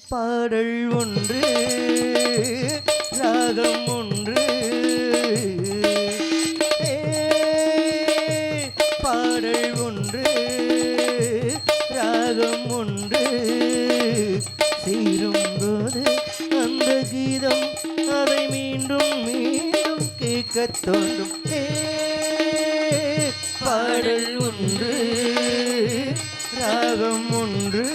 பாடல் ஒன்று ராகம் ஒன்று பாடல் ஒன்று ராகம் ஒன்று சேரும்போது அந்த கீதம் அதை மீண்டும் மீண்டும் கேட்கத் தோன்றும். பாடல் ஒன்று ராகம் ஒன்று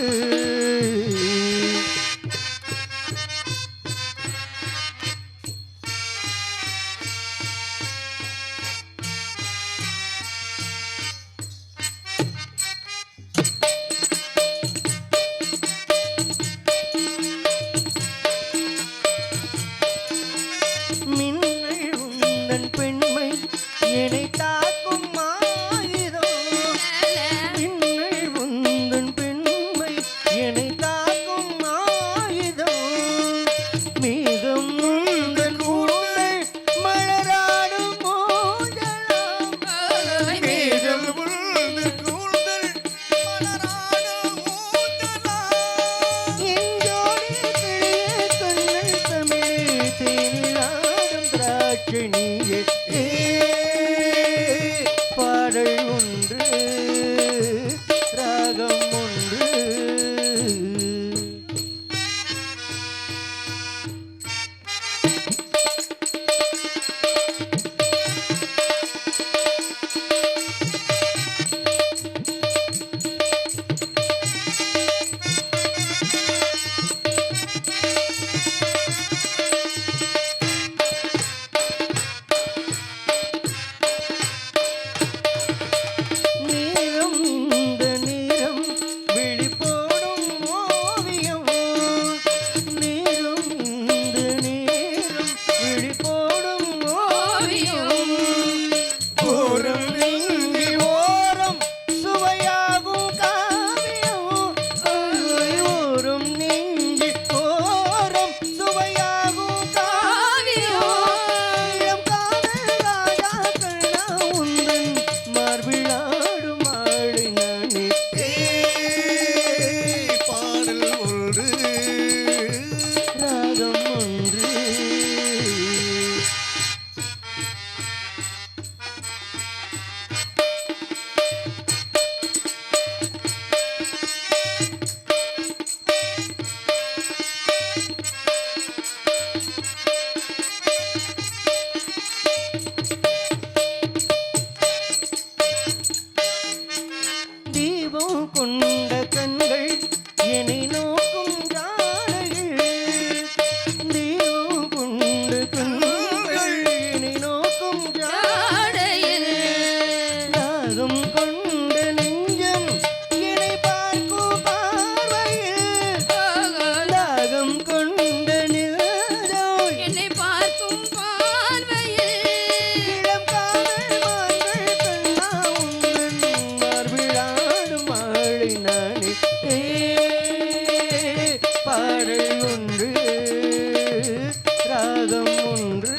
பெண்மை என்னை தாக்கும் ஆயுதம். மின்னல் உந்தன் பெண்மை என்னை தாக்கும் ஆயுதம். மேகம் உந்தன் கூந்தல் மலராடும் மோதலாம். மேகம் உந்தன் கூந்தல் மலராடும் மோதலாம். என் ஜோடி கிளியே கண்ணல் தமிழே தேனிலாடும் திராட்சை நீயே. பாடல் ஒன்று ராகம் ஒன்று கொண்ட கண்கள் என்னை நோக்கும் ஜாடையில். தீபம் கொண்ட கண்கள் என்னை நோக்கும் ஜாடையில். ராகம் கொண்ட நெஞ்சம் என்னை பார்க்கும் பார்வையில். ராகம் கொண்ட நிலதோ என்னை பார்க்கும் பார்வையில். இளம் காதல் மான்கள் கண்ணா உந்தன் மார்பிளாடும் நானே. பாடல் ஒன்று ராகம் ஒன்று